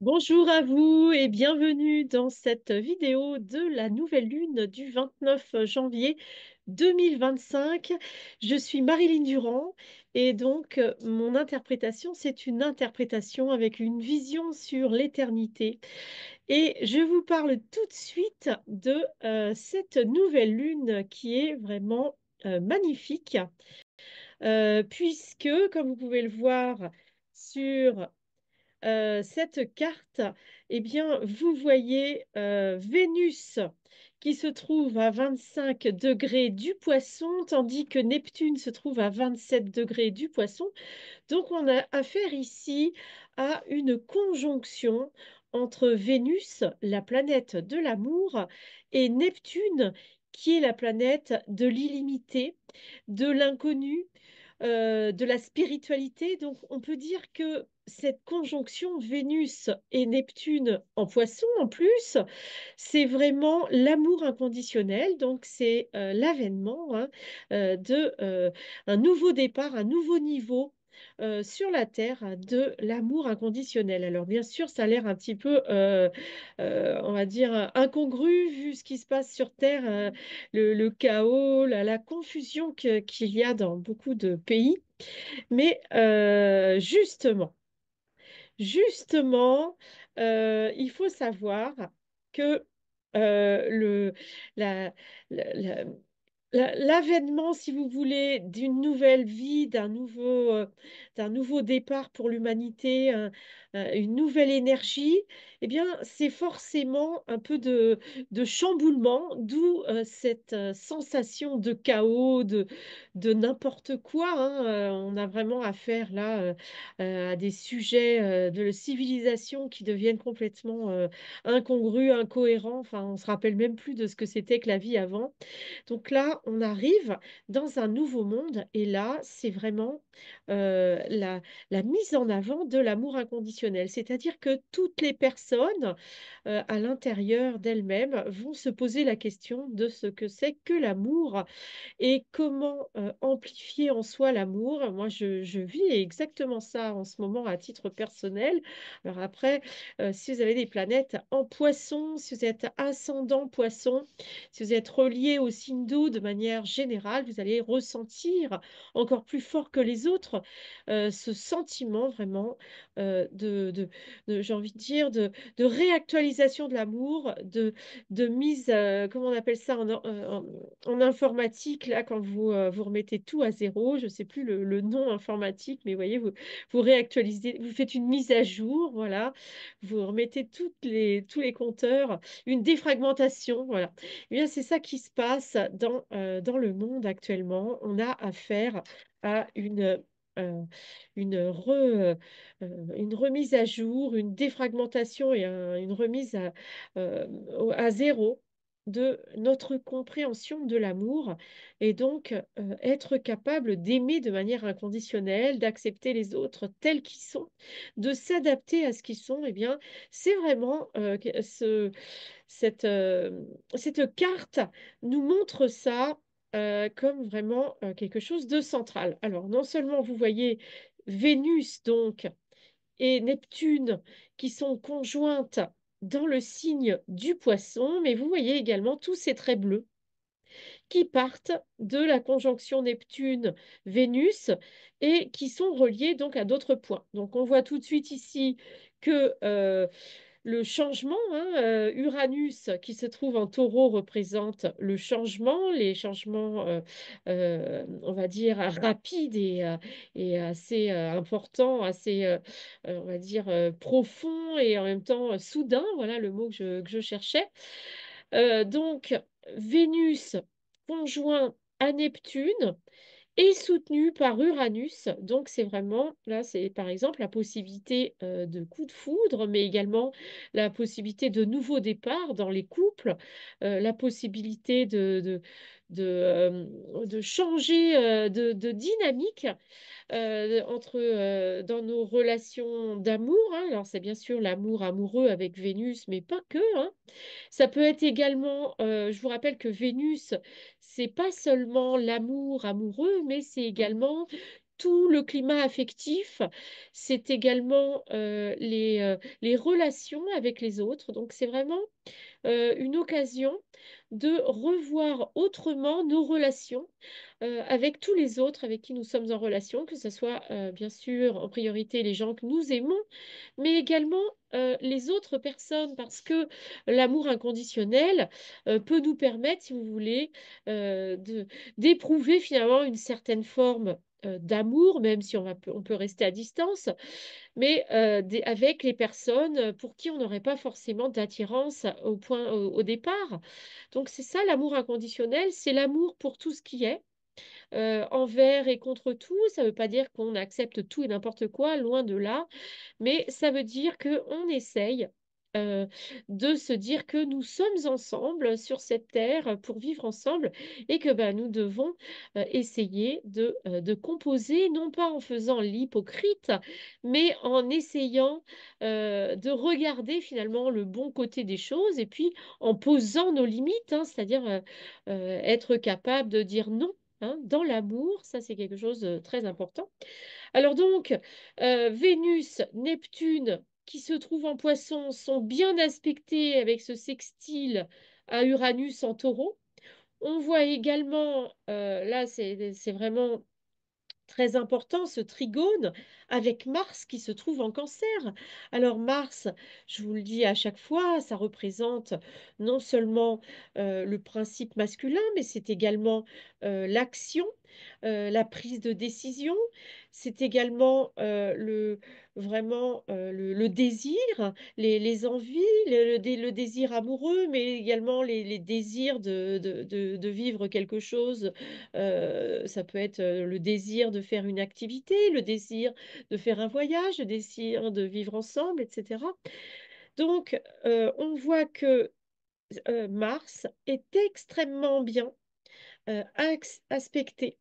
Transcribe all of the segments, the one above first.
Bonjour à vous et bienvenue dans cette vidéo de la nouvelle lune du 29 janvier 2025. Je suis Marilyn Durand et donc mon interprétation, c'est une interprétation avec une vision sur l'éternité. Et je vous parle tout de suite de cette nouvelle lune qui est vraiment magnifique, puisque, comme vous pouvez le voir sur cette carte, eh bien, vous voyez Vénus qui se trouve à 25 degrés du Poisson, tandis que Neptune se trouve à 27 degrés du Poisson. Donc, on a affaire ici à une conjonction entre Vénus, la planète de l'amour, et Neptune, qui est la planète de l'illimité, de l'inconnu, de la spiritualité. Donc, on peut dire que cette conjonction Vénus et Neptune en Poisson, en plus, c'est vraiment l'amour inconditionnel. Donc, c'est l'avènement, hein, de un nouveau départ, un nouveau niveau. Sur la Terre de l'amour inconditionnel. Alors bien sûr, ça a l'air un petit peu, on va dire, incongru vu ce qui se passe sur Terre, le chaos, la confusion qu'il y a dans beaucoup de pays. Mais justement, il faut savoir que le, la, la- la- l'avènement, si vous voulez, d'une nouvelle vie, d'un nouveau départ pour l'humanité, une nouvelle énergie, eh bien, c'est forcément un peu de chamboulement, d'où cette sensation de chaos, de n'importe quoi, hein. On a vraiment affaire là à des sujets de la civilisation qui deviennent complètement incongrus, incohérents. Enfin, on se rappelle même plus de ce que c'était que la vie avant. Donc là, on arrive dans un nouveau monde et là, c'est vraiment la mise en avant de l'amour inconditionnel. C'est-à-dire que toutes les personnes à l'intérieur d'elles-mêmes vont se poser la question de ce que c'est que l'amour et comment amplifier en soi l'amour. Moi, je vis exactement ça en ce moment à titre personnel. Alors après, si vous avez des planètes en poisson, si vous êtes ascendant poisson, si vous êtes relié au signe d'eau de manière générale, vous allez ressentir encore plus fort que les autres ce sentiment vraiment j'ai envie de dire, de réactualisation de l'amour, de mise, comment on appelle ça en informatique, là, quand vous remettez tout à zéro, je ne sais plus le nom informatique, mais vous voyez, vous réactualisez, vous faites une mise à jour, voilà, vous remettez tous les compteurs, une défragmentation, voilà. Eh bien, c'est ça qui se passe dans le monde actuellement. On a affaire à euh, une remise à jour, une défragmentation et une remise à zéro de notre compréhension de l'amour et donc être capable d'aimer de manière inconditionnelle, d'accepter les autres tels qu'ils sont, de s'adapter à ce qu'ils sont, eh bien, c'est vraiment cette carte nous montre ça comme vraiment quelque chose de central. Alors, non seulement vous voyez Vénus donc et Neptune qui sont conjointes dans le signe du Poisson, mais vous voyez également tous ces traits bleus qui partent de la conjonction Neptune-Vénus et qui sont reliés donc à d'autres points. Donc on voit tout de suite ici que le changement, hein, Uranus qui se trouve en taureau représente le changement, les changements, on va dire, rapides et assez importants, assez, on va dire, profonds et en même temps soudains, voilà le mot que je cherchais. Donc, Vénus conjoint à Neptune est soutenu par Uranus. Donc, c'est vraiment, là, c'est par exemple la possibilité de coup de foudre, mais également la possibilité de nouveaux départs dans les couples, la possibilité de changer de dynamique dans nos relations d'amour, hein. Alors, c'est bien sûr l'amour amoureux avec Vénus, mais pas que, hein. Ça peut être également, je vous rappelle que Vénus, c'est pas seulement l'amour amoureux, mais c'est également tout le climat affectif, c'est également les relations avec les autres. Donc c'est vraiment une occasion de revoir autrement nos relations avec tous les autres avec qui nous sommes en relation, que ce soit bien sûr en priorité les gens que nous aimons, mais également les autres personnes, parce que l'amour inconditionnel peut nous permettre, si vous voulez, d'éprouver finalement une certaine forme d'amour, même si on peut rester à distance, mais avec les personnes pour qui on n'aurait pas forcément d'attirance au départ. Donc c'est ça l'amour inconditionnel, c'est l'amour pour tout ce qui est envers et contre tout. Ça ne veut pas dire qu'on accepte tout et n'importe quoi, loin de là, mais ça veut dire qu'on essaye euh, de se dire que nous sommes ensemble sur cette terre pour vivre ensemble et que ben, nous devons essayer de composer, non pas en faisant l'hypocrite, mais en essayant de regarder finalement le bon côté des choses et puis en posant nos limites, hein, c'est-à-dire être capable de dire non. Hein, dans l'amour, ça c'est quelque chose de très important. Alors donc, Vénus, Neptune, qui se trouvent en Poisson, sont bien aspectés avec ce sextile à Uranus en Taureau. On voit également, là c'est vraiment très important, ce trigone avec Mars qui se trouve en Cancer. Alors Mars, je vous le dis à chaque fois, ça représente non seulement le principe masculin, mais c'est également l'action, la prise de décision. C'est également vraiment le désir, les envies, le désir amoureux, mais également les désirs de vivre quelque chose. Ça peut être le désir de faire une activité, le désir de faire un voyage, le désir de vivre ensemble, etc. Donc, on voit que Mars est extrêmement bien aspecté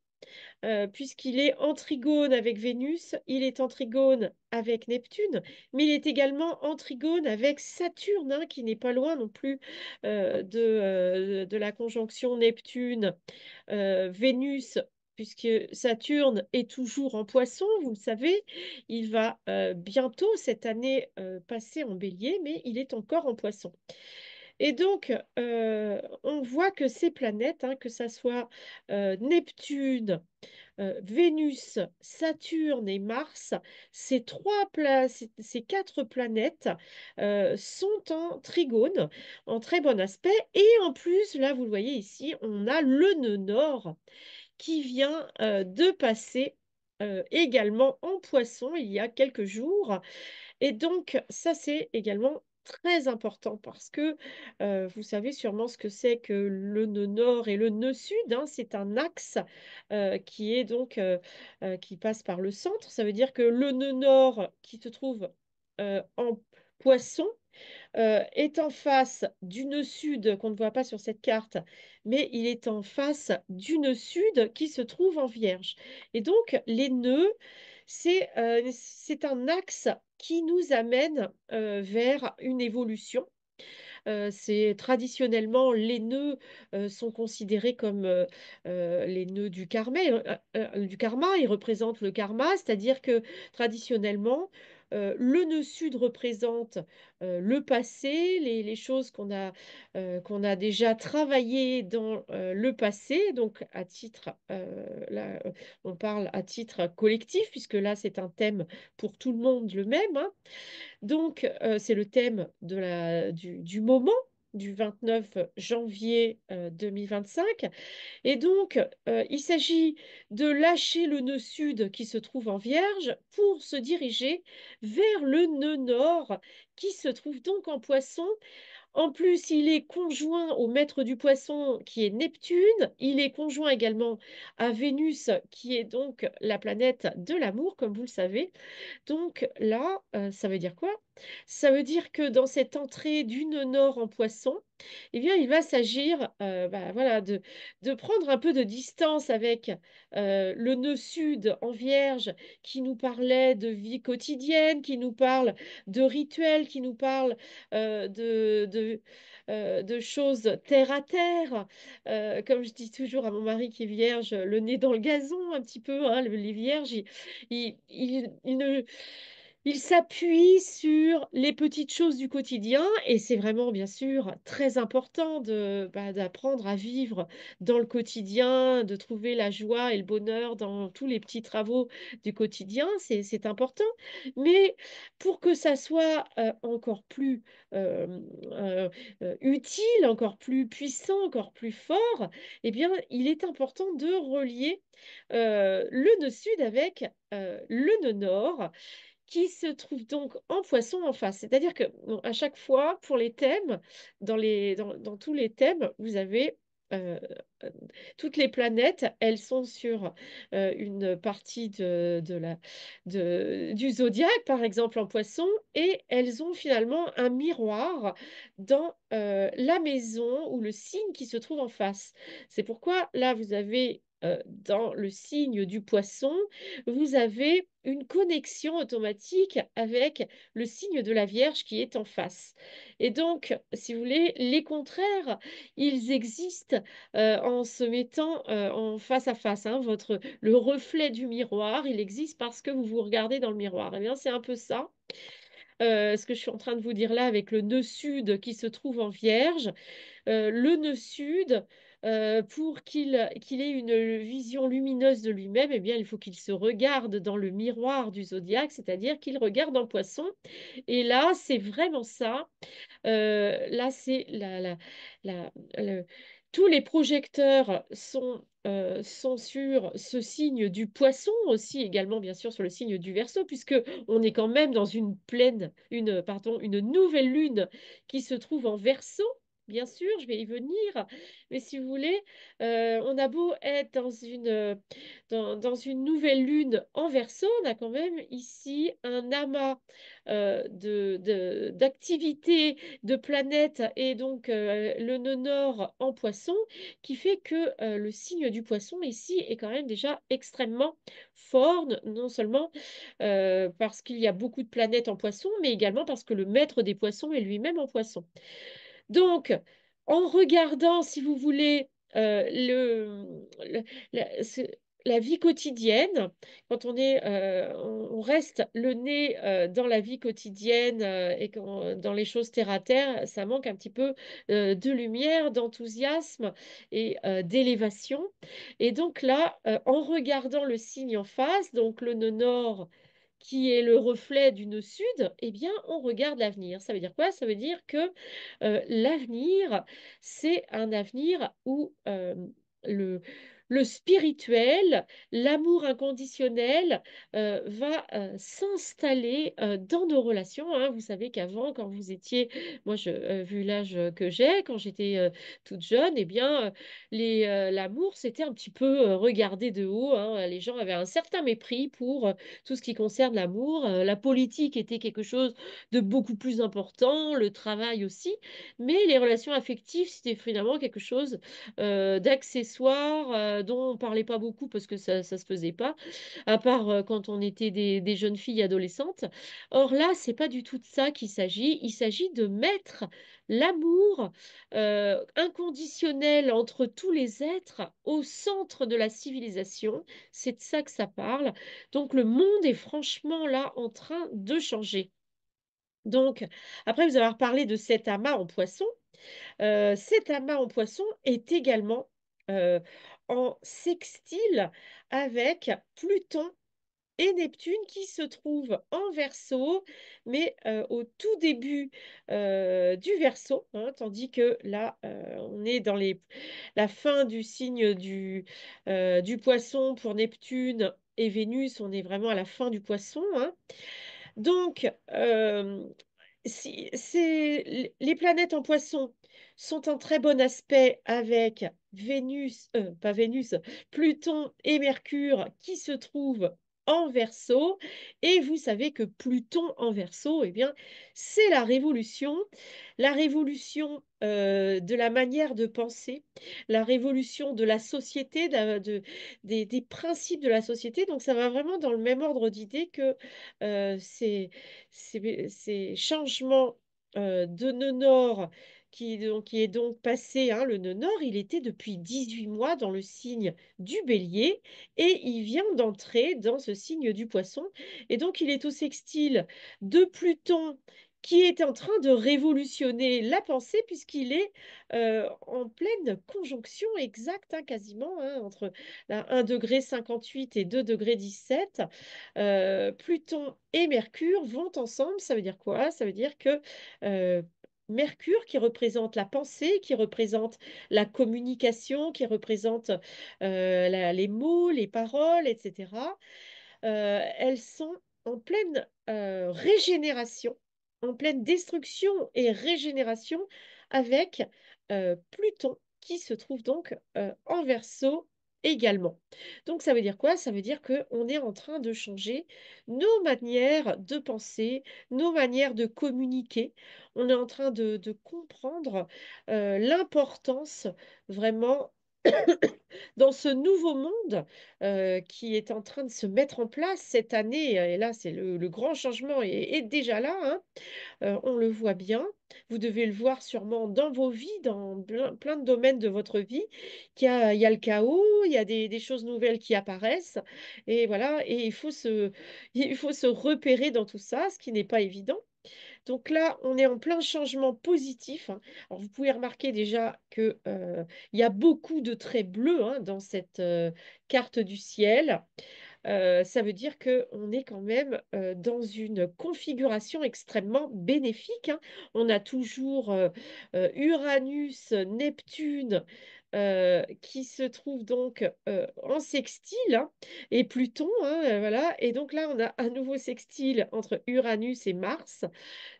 puisqu'il est en trigone avec Vénus, il est en trigone avec Neptune, mais il est également en trigone avec Saturne, hein, qui n'est pas loin non plus de la conjonction Neptune-Vénus. Puisque Saturne est toujours en Poisson, vous le savez, il va bientôt cette année passer en Bélier, mais il est encore en Poisson. Et donc, on voit que ces planètes, hein, que ça soit Neptune, Vénus, Saturne et Mars, ces quatre planètes sont en trigone, en très bon aspect. Et en plus, là, vous le voyez ici, on a le nœud nord qui vient de passer également en Poisson il y a quelques jours. Et donc, ça, c'est également très important parce que vous savez sûrement ce que c'est que le nœud nord et le nœud sud, hein. C'est un axe qui est donc qui passe par le centre. Ça veut dire que le nœud nord qui se trouve en Poisson est en face du nœud sud qu'on ne voit pas sur cette carte, mais il est en face du nœud sud qui se trouve en Vierge. Et donc, les nœuds, c'est un axe qui nous amène vers une évolution. C'est traditionnellement les nœuds sont considérés comme les nœuds du karma. Ils représentent le karma, c'est-à-dire que traditionnellement, le nœud sud représente le passé, les choses qu'on a déjà travaillées dans le passé. Donc, là, on parle à titre collectif, puisque là, c'est un thème pour tout le monde le même, hein. Donc, c'est le thème du moment du 29 janvier 2025. Et donc, il s'agit de lâcher le nœud sud qui se trouve en Vierge pour se diriger vers le nœud nord qui se trouve donc en Poisson. En plus, il est conjoint au maître du Poisson qui est Neptune. Il est conjoint également à Vénus qui est donc la planète de l'amour, comme vous le savez. Donc là, ça veut dire quoi? Ça veut dire que dans cette entrée du nœud nord en Poisson, eh bien, il va s'agir voilà, de prendre un peu de distance avec le nœud sud en Vierge qui nous parlait de vie quotidienne, qui nous parle de rituels, qui nous parle de choses terre à terre. Comme je dis toujours à mon mari qui est vierge, le nez dans le gazon un petit peu, hein, les vierges, ils ne il s'appuie sur les petites choses du quotidien et c'est vraiment, bien sûr, très important d'apprendre à vivre dans le quotidien, de trouver la joie et le bonheur dans tous les petits travaux du quotidien, c'est important. Mais pour que ça soit encore plus euh, euh, utile, encore plus puissant, encore plus fort, eh bien, il est important de relier le nœud sud avec le nœud nord qui se trouve donc en poisson en face. C'est-à-dire que bon, à chaque fois, pour les thèmes, dans tous les thèmes, vous avez euh, euh, toutes les planètes, elles sont sur une partie du zodiaque, par exemple en poisson, et elles ont finalement un miroir dans la maison ou le signe qui se trouve en face. C'est pourquoi là, vous avez dans le signe du poisson, vous avez une connexion automatique avec le signe de la Vierge qui est en face. Et donc, si vous voulez, les contraires, ils existent en se mettant en face à face, hein. Le reflet du miroir, il existe parce que vous vous regardez dans le miroir. Eh bien, c'est un peu ça. Ce que je suis en train de vous dire là avec le nœud sud qui se trouve en Vierge, le nœud sud, pour qu'il ait une vision lumineuse de lui-même, eh bien, il faut qu'il se regarde dans le miroir du zodiaque, c'est-à-dire qu'il regarde en poisson. Et là, c'est vraiment ça. Là, c'est la- le- tous les projecteurs sont sur ce signe du poisson, aussi également bien sûr sur le signe du Verseau, puisque on est quand même dans une nouvelle lune qui se trouve en Verseau. Bien sûr, je vais y venir, mais si vous voulez, on a beau être dans une nouvelle lune en Verseau, on a quand même ici un amas d'activités de planètes et donc le nœud nord en poisson qui fait que le signe du poisson ici est quand même déjà extrêmement fort, non seulement parce qu'il y a beaucoup de planètes en poisson, mais également parce que le maître des poissons est lui-même en poisson. Donc, en regardant, si vous voulez, le- la, la vie quotidienne, quand on reste le nez dans la vie quotidienne dans les choses terre à terre, ça manque un petit peu de lumière, d'enthousiasme et d'élévation. Et donc là, en regardant le signe en face, donc le nœud nord qui est le reflet du nœud sud, eh bien, on regarde l'avenir. Ça veut dire quoi? Ça veut dire que l'avenir, c'est un avenir où le, le spirituel, l'amour inconditionnel va s'installer dans nos relations, hein. Vous savez qu'avant, quand vous étiez, moi, vu l'âge que j'ai, quand j'étais toute jeune, eh bien, l'amour, c'était un petit peu regardé de haut, hein. Les gens avaient un certain mépris pour tout ce qui concerne l'amour. La politique était quelque chose de beaucoup plus important, le travail aussi, mais les relations affectives, c'était finalement quelque chose d'accessoire dont on parlait pas beaucoup parce que ça se faisait pas, à part quand on était des jeunes filles adolescentes. Or là, c'est pas du tout de ça qu'il s'agit. Il s'agit de mettre l'amour inconditionnel entre tous les êtres au centre de la civilisation. C'est de ça que ça parle. Donc le monde est franchement là en train de changer. Donc, après vous avoir parlé de cet amas en poisson, cet amas en poisson est également euh, en sextile avec Pluton et Neptune qui se trouvent en Verseau, mais au tout début du Verseau, hein, tandis que là, on est dans la fin du signe du Poisson pour Neptune et Vénus, on est vraiment à la fin du Poisson, hein. Donc, les planètes en Poisson sont en très bon aspect avec Vénus, pas Vénus, Pluton et Mercure qui se trouvent en Verseau. Et vous savez que Pluton en Verseau, eh bien, c'est la révolution de la manière de penser, la révolution de la société, des principes de la société. Donc, ça va vraiment dans le même ordre d'idée que ces changements de nœud nord qui est donc passé, hein, le nœud nord, il était depuis 18 mois dans le signe du Bélier et il vient d'entrer dans ce signe du Poisson. Et donc, il est au sextile de Pluton qui est en train de révolutionner la pensée puisqu'il est en pleine conjonction exacte, hein, quasiment, hein, entre 1,58 degré et 2,17 degrés. Pluton et Mercure vont ensemble. Ça veut dire quoi? Ça veut dire que euh, Mercure, qui représente la pensée, qui représente la communication, qui représente les mots, les paroles, etc., elles sont en pleine régénération, en pleine destruction et régénération avec Pluton qui se trouve donc en Verseau également. Donc ça veut dire quoi? Ça veut dire qu'on est en train de changer nos manières de penser, nos manières de communiquer. On est en train de comprendre l'importance vraiment dans ce nouveau monde qui est en train de se mettre en place cette année, et là, c'est le grand changement est déjà là, hein. On le voit bien. Vous devez le voir sûrement dans vos vies, dans plein de domaines de votre vie, il y a le chaos, il y a des choses nouvelles qui apparaissent, et voilà, et il faut se repérer dans tout ça, ce qui n'est pas évident. Donc là, on est en plein changement positif, hein. Alors, vous pouvez remarquer déjà que, il y a beaucoup de traits bleus, hein, dans cette carte du ciel. Ça veut dire qu'on est quand même dans une configuration extrêmement bénéfique, hein. On a toujours Uranus, Neptune, qui se trouve donc en sextile, hein, et Pluton, hein, voilà. Et donc là, on a un nouveau sextile entre Uranus et Mars.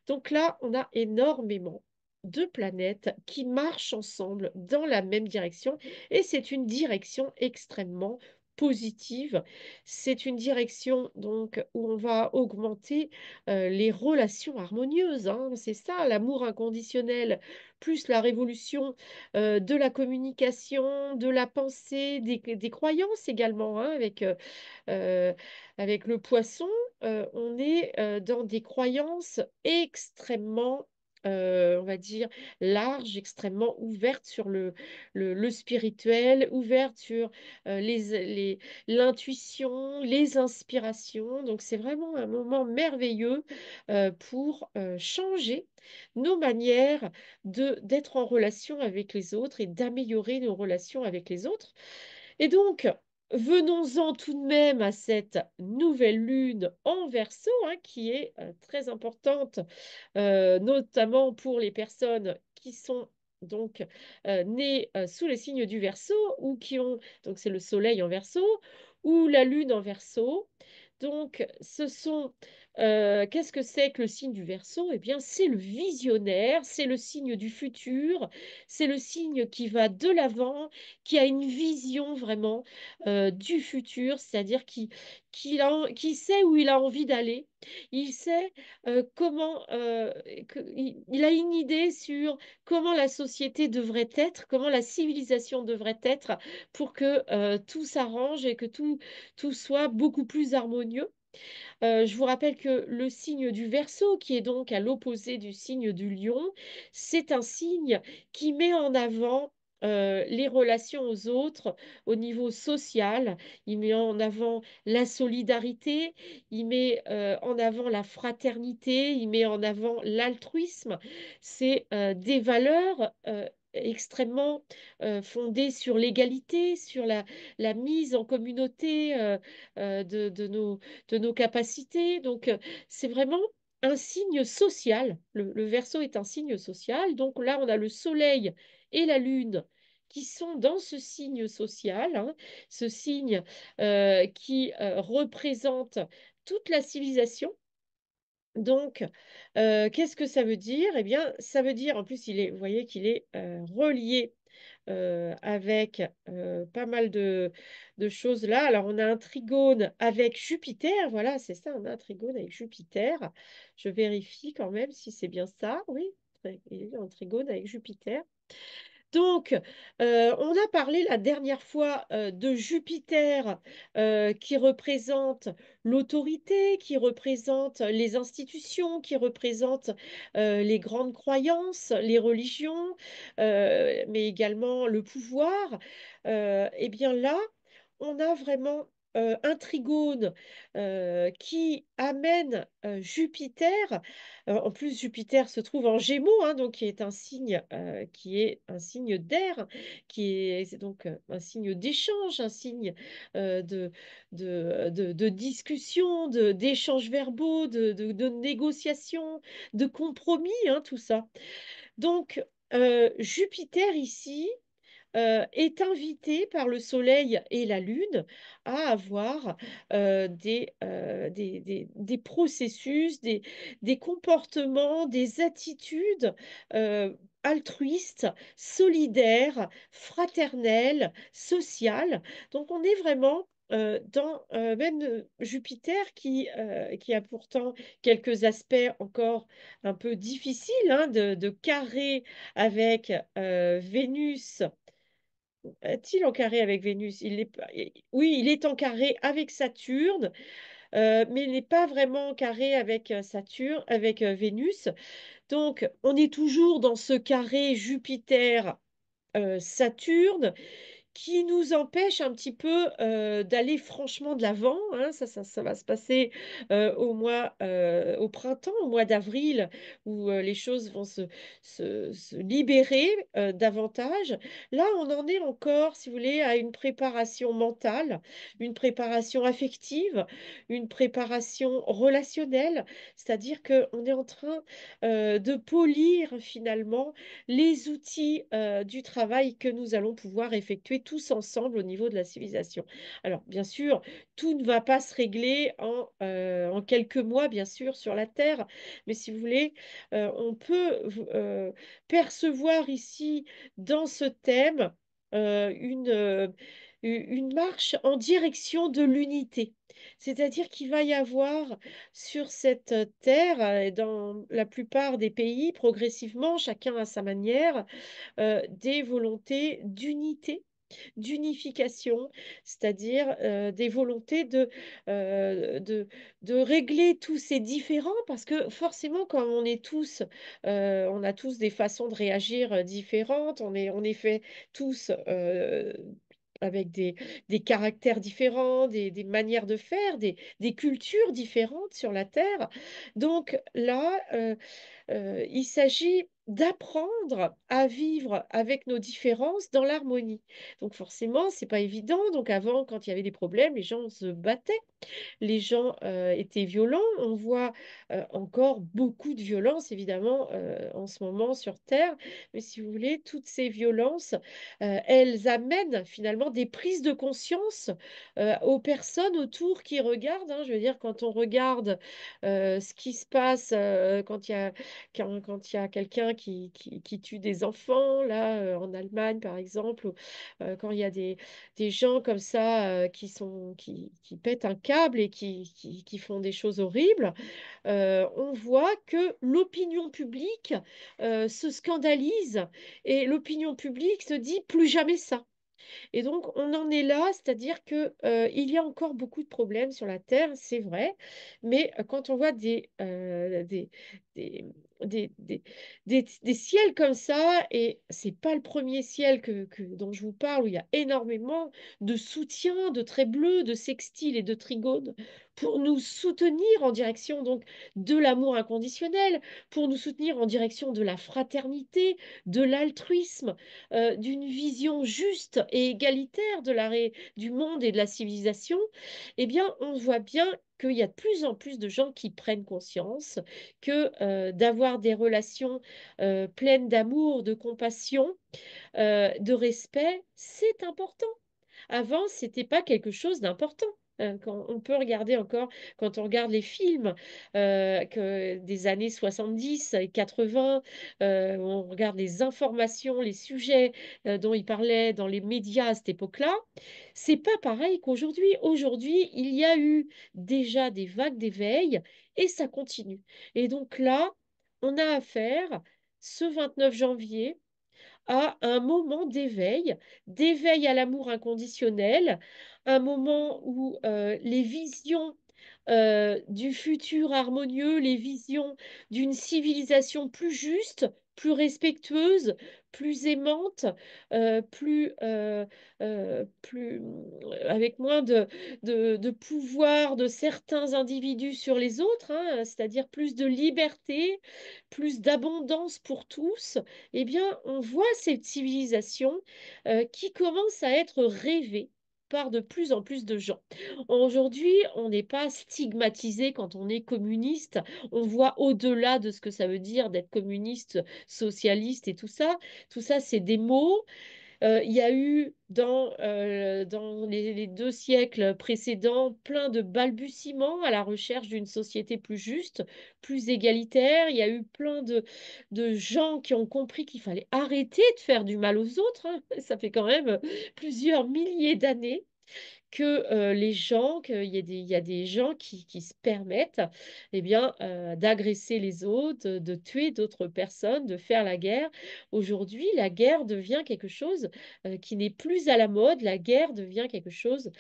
Donc là, on a énormément de planètes qui marchent ensemble dans la même direction et c'est une direction extrêmement positive. C'est une direction donc où on va augmenter les relations harmonieuses, hein. C'est ça, l'amour inconditionnel, plus la révolution de la communication, de la pensée, des croyances également, hein, euh, avec le poisson. On est dans des croyances extrêmement, on va dire, larges, extrêmement ouvertes sur le spirituel, ouvertes sur l'intuition, les inspirations. Donc c'est vraiment un moment merveilleux pour changer nos manières d'être en relation avec les autres et d'améliorer nos relations avec les autres. Et donc, venons-en tout de même à cette nouvelle lune en Verseau, hein, qui est très importante, notamment pour les personnes qui sont donc nées sous les signes du Verseau ou qui ont, donc c'est le Soleil en Verseau ou la Lune en Verseau. Donc, qu'est-ce que c'est que le signe du Verseau? Eh bien, c'est le visionnaire, c'est le signe du futur, c'est le signe qui va de l'avant, qui a une vision vraiment du futur, c'est-à-dire qui sait où il a envie d'aller. Il sait il a une idée sur comment la société devrait être, comment la civilisation devrait être pour que tout s'arrange et que tout soit beaucoup plus harmonieux. Je vous rappelle que le signe du Verseau, qui est donc à l'opposé du signe du Lion, c'est un signe qui met en avant les relations aux autres au niveau social. Il met en avant la solidarité, il met en avant la fraternité, il met en avant l'altruisme. C'est des valeurs extrêmement fondées sur l'égalité, sur la mise en communauté de nos capacités. Donc, c'est vraiment un signe social. Le Verseau est un signe social. Donc là, on a le Soleil et la Lune qui sont dans ce signe social, hein, ce signe qui représente toute la civilisation. Donc, qu'est-ce que ça veut dire? Eh bien, ça veut dire, en plus, vous voyez qu'il est relié avec pas mal de choses là. Alors, on a un trigone avec Jupiter. Voilà, c'est ça, on a un trigone avec Jupiter. Je vérifie quand même si c'est bien ça. Oui, il y a un trigone avec Jupiter. Donc, on a parlé la dernière fois de Jupiter qui représente l'autorité, qui représente les institutions, qui représente les grandes croyances, les religions, mais également le pouvoir. Eh bien là, on a vraiment un trigone qui amène Jupiter. En plus, Jupiter se trouve en Gémeaux, hein, donc qui est un signe d'air, c'est donc un signe d'échange, un signe de, de discussion, d'échanges verbaux, de négociation, de compromis, hein, tout ça. Donc, Jupiter ici est invité par le Soleil et la Lune à avoir des processus, des comportements, des attitudes altruistes, solidaires, fraternelles, sociales. Donc on est vraiment dans même Jupiter qui a pourtant quelques aspects encore un peu difficiles hein, de carré avec Vénus. Est-il en carré avec Vénus? Oui, il est en carré avec Saturne, mais il n'est pas vraiment en carré avec Saturne, avec Vénus. Donc, on est toujours dans ce carré Jupiter-Saturne qui nous empêche un petit peu d'aller franchement de l'avant, hein. Ça va se passer au printemps, au mois d'avril, où les choses vont se libérer davantage. Là, on en est encore, si vous voulez, à une préparation mentale, une préparation affective, une préparation relationnelle, c'est-à-dire qu'on est en train de polir finalement les outils du travail que nous allons pouvoir effectuer tous ensemble au niveau de la civilisation. Alors, bien sûr, tout ne va pas se régler en quelques mois, bien sûr, sur la Terre, mais si vous voulez, on peut percevoir ici, dans ce thème, une marche en direction de l'unité. C'est-à-dire qu'il va y avoir sur cette terre, et dans la plupart des pays, progressivement, chacun à sa manière, des volontés d'unité, d'unification, c'est-à-dire des volontés de régler tous ces différends, parce que forcément, comme on a tous des façons de réagir différentes, on est fait tous avec des caractères différents, des manières de faire, des cultures différentes sur la Terre. Donc là, il s'agit d'apprendre à vivre avec nos différences dans l'harmonie. Donc forcément, c'est pas évident. Donc avant, quand il y avait des problèmes, les gens se battaient, les gens étaient violents. On voit encore beaucoup de violences, évidemment, en ce moment sur Terre. Mais si vous voulez, toutes ces violences, elles amènent finalement des prises de conscience aux personnes autour qui regardent, hein. Je veux dire, quand on regarde ce qui se passe quand il y a quelqu'un qui tue des enfants, là, en Allemagne, par exemple, ou, quand il y a des gens comme ça qui pètent un câble et qui font des choses horribles, on voit que l'opinion publique se scandalise et l'opinion publique se dit plus jamais ça. Et donc, on en est là, c'est-à-dire que, il y a encore beaucoup de problèmes sur la Terre, c'est vrai, mais quand on voit des, des, des, des ciels comme ça, et c'est pas le premier ciel dont je vous parle, où il y a énormément de soutien, de traits bleus, de sextiles et de trigones, pour nous soutenir en direction donc de l'amour inconditionnel, pour nous soutenir en direction de la fraternité, de l'altruisme, d'une vision juste et égalitaire du monde et de la civilisation, eh bien, on voit bien qu'il y a de plus en plus de gens qui prennent conscience que d'avoir des relations pleines d'amour, de compassion, de respect, c'est important. Avant, c'était pas quelque chose d'important. On peut regarder encore, quand on regarde les films des années 70 et 80, on regarde les informations, les sujets dont ils parlaient dans les médias à cette époque-là, c'est pas pareil qu'aujourd'hui. Aujourd'hui, il y a eu déjà des vagues d'éveil et ça continue. Et donc là, on a affaire, ce 29 janvier, à un moment d'éveil, d'éveil à l'amour inconditionnel, un moment où les visions du futur harmonieux, les visions d'une civilisation plus juste, plus respectueuse, plus aimante, avec moins de pouvoir de certains individus sur les autres, hein, c'est-à-dire plus de liberté, plus d'abondance pour tous, eh bien, on voit cette civilisation qui commence à être rêvée par de plus en plus de gens. Aujourd'hui, on n'est pas stigmatisé quand on est communiste. On voit au-delà de ce que ça veut dire d'être communiste, socialiste et tout ça. Tout ça, c'est des mots. Il y a eu dans les 2 siècles précédents plein de balbutiements à la recherche d'une société plus juste, plus égalitaire. Il y a eu plein de gens qui ont compris qu'il fallait arrêter de faire du mal aux autres, hein. Ça fait quand même plusieurs milliers d'années que les gens, il y a des gens qui se permettent eh bien, d'agresser les autres, de tuer d'autres personnes, de faire la guerre. Aujourd'hui, la guerre devient quelque chose qui n'est plus à la mode. La guerre devient quelque chose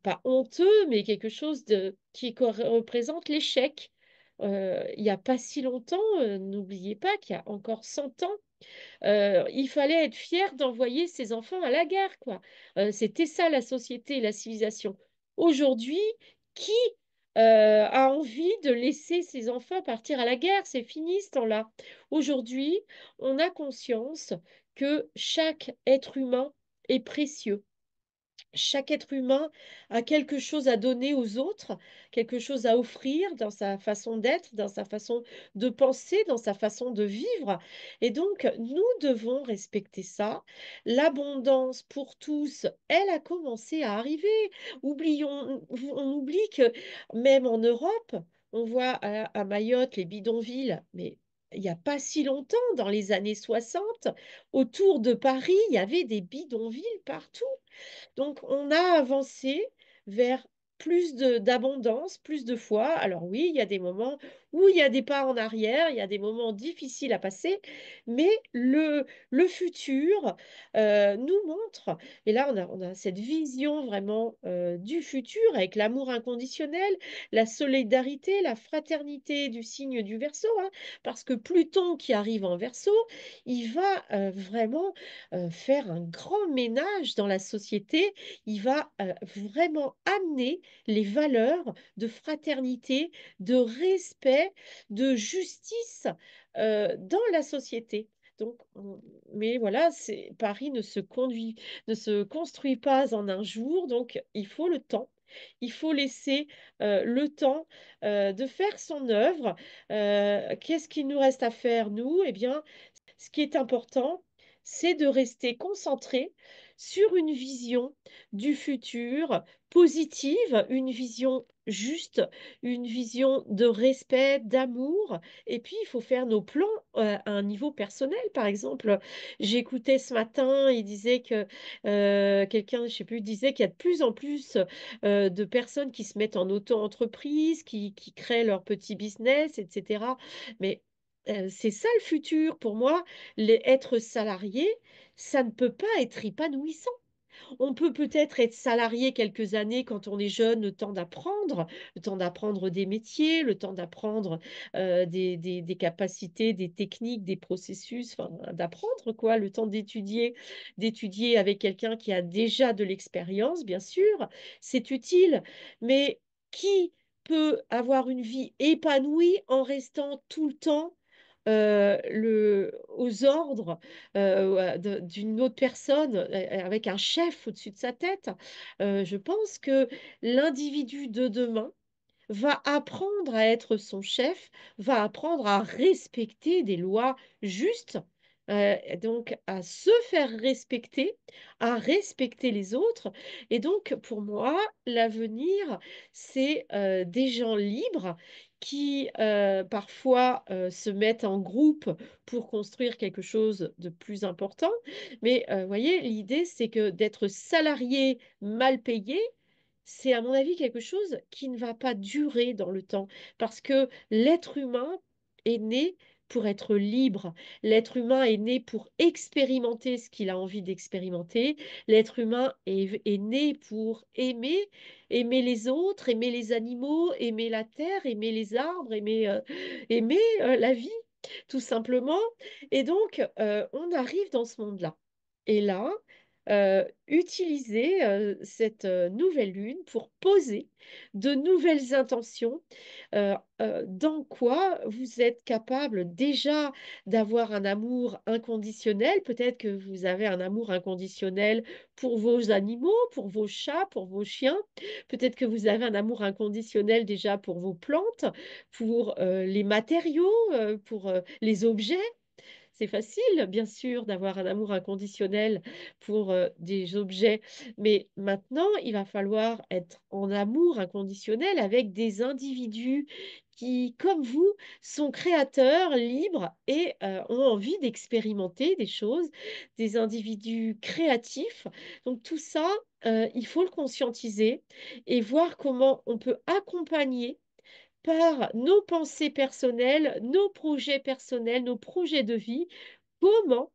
pas honteux, mais quelque chose représente l'échec. Il n'y a pas si longtemps, n'oubliez pas qu'il y a encore 100 ans, il fallait être fier d'envoyer ses enfants à la guerre, quoi. C'était ça la société, la civilisation. Aujourd'hui, qui a envie de laisser ses enfants partir à la guerre? C'est fini ce temps-là. Aujourd'hui, on a conscience que chaque être humain est précieux. Chaque être humain a quelque chose à donner aux autres, quelque chose à offrir dans sa façon d'être, dans sa façon de penser, dans sa façon de vivre. Et donc, nous devons respecter ça. L'abondance pour tous, elle a commencé à arriver. On oublie que même en Europe, on voit à Mayotte les bidonvilles, mais il n'y a pas si longtemps, dans les années 60, autour de Paris, il y avait des bidonvilles partout. Donc, on a avancé vers d'abondance, plus de foi. Alors oui, il y a des moments où il y a des pas en arrière, il y a des moments difficiles à passer, mais le futur nous montre, et là on a cette vision vraiment du futur avec l'amour inconditionnel, la solidarité, la fraternité du signe du Verseau, hein, parce que Pluton qui arrive en Verseau, il va vraiment faire un grand ménage dans la société. Il va vraiment amener les valeurs de fraternité, de respect, de justice dans la société. Donc, mais voilà, Paris ne se construit pas en un jour, donc il faut le temps. Il faut laisser le temps de faire son œuvre. Qu'est-ce qu'il nous reste à faire, nous? Eh bien, ce qui est important, c'est de rester concentré sur une vision du futur positive, une vision juste, une vision de respect, d'amour. Et puis, il faut faire nos plans à un niveau personnel. Par exemple, j'écoutais ce matin, il disait que quelqu'un, je sais plus, disait qu'il y a de plus en plus de personnes qui se mettent en auto-entreprise, qui créent leur petit business, etc. Mais c'est ça le futur. Pour moi, être salarié, ça ne peut pas être épanouissant. On peut peut-être être salarié quelques années quand on est jeune, le temps d'apprendre des métiers, le temps d'apprendre des capacités, des techniques, des processus, enfin, d'apprendre quoi, le temps d'étudier avec quelqu'un qui a déjà de l'expérience, bien sûr, c'est utile. Mais qui peut avoir une vie épanouie en restant tout le temps aux ordres d'une autre personne avec un chef au-dessus de sa tête? Je pense que l'individu de demain va apprendre à être son chef, va apprendre à respecter des lois justes donc à se faire respecter, à respecter les autres. Et donc, pour moi, l'avenir, c'est des gens libres qui parfois se mettent en groupe pour construire quelque chose de plus important. Mais vous voyez, l'idée, c'est que d'être salarié mal payé, c'est à mon avis quelque chose qui ne va pas durer dans le temps parce que l'être humain est né pour être libre. L'être humain est né pour expérimenter ce qu'il a envie d'expérimenter. L'être humain est né pour aimer, aimer les autres, aimer les animaux, aimer la terre, aimer les arbres, aimer la vie, tout simplement. Et donc, on arrive dans ce monde-là. Et là, utiliser cette nouvelle lune pour poser de nouvelles intentions dans quoi vous êtes capable déjà d'avoir un amour inconditionnel. Peut-être que vous avez un amour inconditionnel pour vos animaux, pour vos chats, pour vos chiens. Peut-être que vous avez un amour inconditionnel déjà pour vos plantes, pour les matériaux, pour les objets. C'est facile, bien sûr, d'avoir un amour inconditionnel pour des objets, mais maintenant, il va falloir être en amour inconditionnel avec des individus qui, comme vous, sont créateurs, libres et ont envie d'expérimenter des choses, des individus créatifs. Donc tout ça, il faut le conscientiser et voir comment on peut accompagner par nos pensées personnelles, nos projets personnels, nos projets de vie, comment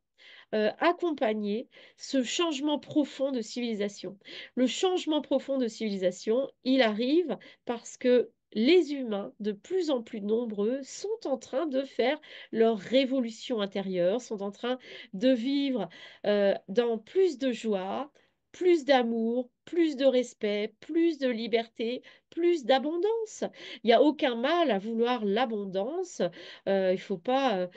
accompagner ce changement profond de civilisation. Le changement profond de civilisation, il arrive parce que les humains, de plus en plus nombreux, sont en train de faire leur révolution intérieure, sont en train de vivre dans plus de joie, plus d'amour, plus de respect, plus de liberté, plus d'abondance. Il n'y a aucun mal à vouloir l'abondance. Il ne faut pas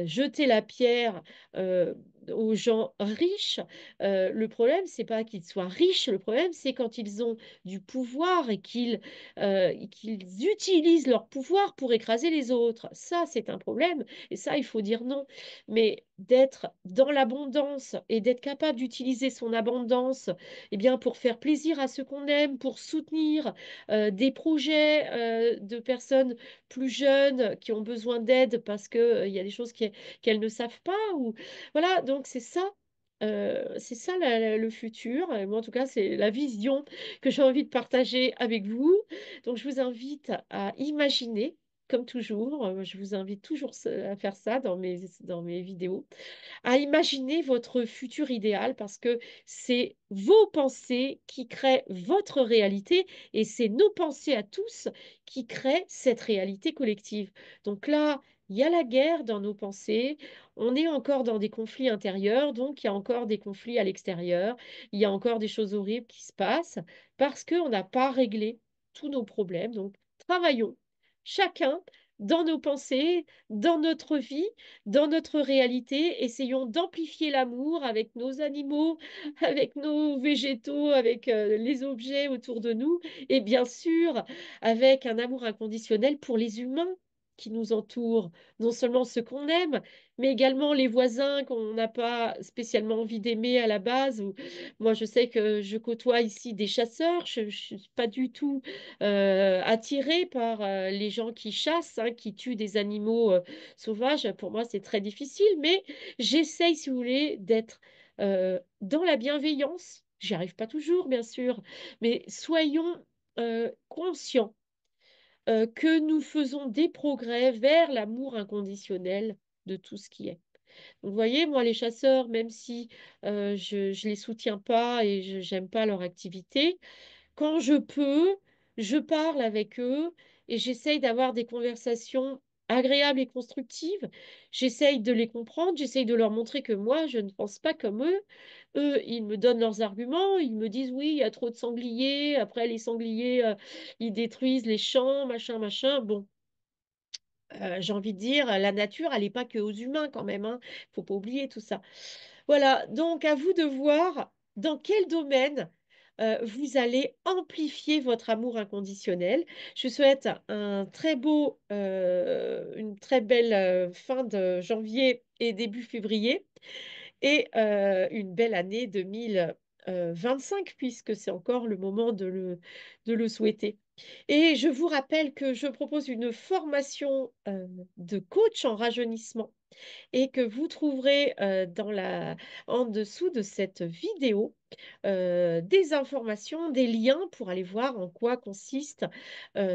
jeter la pierre euh, aux gens riches. Le problème, c'est pas qu'ils soient riches, le problème, c'est quand ils ont du pouvoir et qu'ils utilisent leur pouvoir pour écraser les autres. Ça, c'est un problème et ça, il faut dire non. Mais d'être dans l'abondance et d'être capable d'utiliser son abondance eh bien, pour faire plaisir à ceux qu'on aime, pour soutenir des projets de personnes plus jeunes qui ont besoin d'aide parce qu'il y a des choses qu'elles ne savent pas ou voilà, donc c'est ça le futur. Et moi, en tout cas, c'est la vision que j'ai envie de partager avec vous. Donc, je vous invite à imaginer, comme toujours, je vous invite toujours à faire ça dans mes vidéos, à imaginer votre futur idéal parce que c'est vos pensées qui créent votre réalité et c'est nos pensées à tous qui créent cette réalité collective. Donc là, il y a la guerre dans nos pensées, on est encore dans des conflits intérieurs, donc il y a encore des conflits à l'extérieur, il y a encore des choses horribles qui se passent parce qu'on n'a pas réglé tous nos problèmes. Donc travaillons chacun dans nos pensées, dans notre vie, dans notre réalité, essayons d'amplifier l'amour avec nos animaux, avec nos végétaux, avec les objets autour de nous, et bien sûr avec un amour inconditionnel pour les humains qui nous entourent, non seulement ceux qu'on aime, mais également les voisins qu'on n'a pas spécialement envie d'aimer à la base. Moi, je sais que je côtoie ici des chasseurs, je ne suis pas du tout attirée par les gens qui chassent, hein, qui tuent des animaux sauvage, pour moi, c'est très difficile, mais j'essaye, si vous voulez, d'être dans la bienveillance. J'y arrive pas toujours, bien sûr, mais soyons conscients que nous faisons des progrès vers l'amour inconditionnel de tout ce qui est. Donc, vous voyez, moi, les chasseurs, même si je les soutiens pas et je j'aime pas leur activité, quand je peux, je parle avec eux et j'essaye d'avoir des conversations agréables et constructives. J'essaye de les comprendre, j'essaye de leur montrer que moi, je ne pense pas comme eux. Eux, ils me donnent leurs arguments, ils me disent oui, il y a trop de sangliers. Après, les sangliers, ils détruisent les champs, machin, machin. Bon, j'ai envie de dire, la nature, elle n'est pas que aux humains quand même, hein. Faut pas oublier tout ça. Voilà, donc à vous de voir dans quel domaine vous allez amplifier votre amour inconditionnel. Je vous souhaite une très belle fin de janvier et début février et une belle année 2025 puisque c'est encore le moment de le souhaiter. Et je vous rappelle que je propose une formation de coach en rajeunissement et que vous trouverez en dessous de cette vidéo des informations, des liens pour aller voir en quoi consiste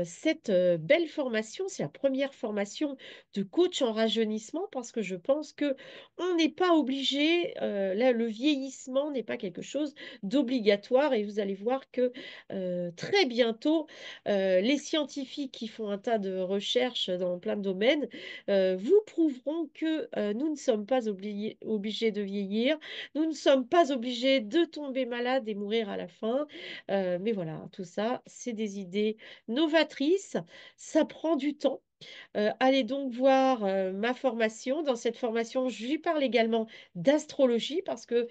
cette belle formation. C'est la première formation de coach en rajeunissement parce que je pense que on n'est pas obligé, là, le vieillissement n'est pas quelque chose d'obligatoire et vous allez voir que très bientôt, les scientifiques qui font un tas de recherches dans plein de domaines vous prouveront que nous ne sommes pas obligés de vieillir, nous ne sommes pas obligés de tomber malade et mourir à la fin. Mais voilà, tout ça, c'est des idées novatrices. Ça prend du temps. Allez donc voir ma formation. Dans cette formation, je lui parle également d'astrologie parce que,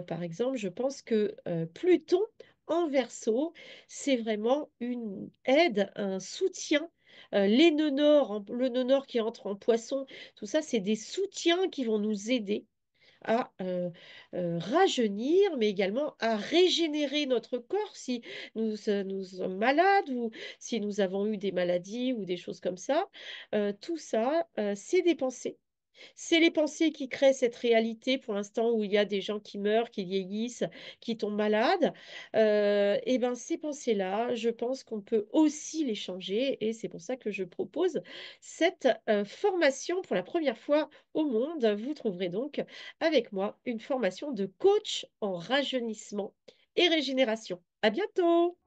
par exemple, je pense que Pluton en Verseau, c'est vraiment une aide, un soutien. Le nœud nord qui entre en poisson, tout ça, c'est des soutiens qui vont nous aider à rajeunir, mais également à régénérer notre corps si nous sommes malades ou si nous avons eu des maladies ou des choses comme ça. Tout ça, c'est des pensées. C'est les pensées qui créent cette réalité pour l'instant où il y a des gens qui meurent, qui vieillissent, qui tombent malades. Et ben ces pensées-là, je pense qu'on peut aussi les changer et c'est pour ça que je propose cette formation pour la première fois au monde. Vous trouverez donc avec moi une formation de coach en rajeunissement et régénération. À bientôt!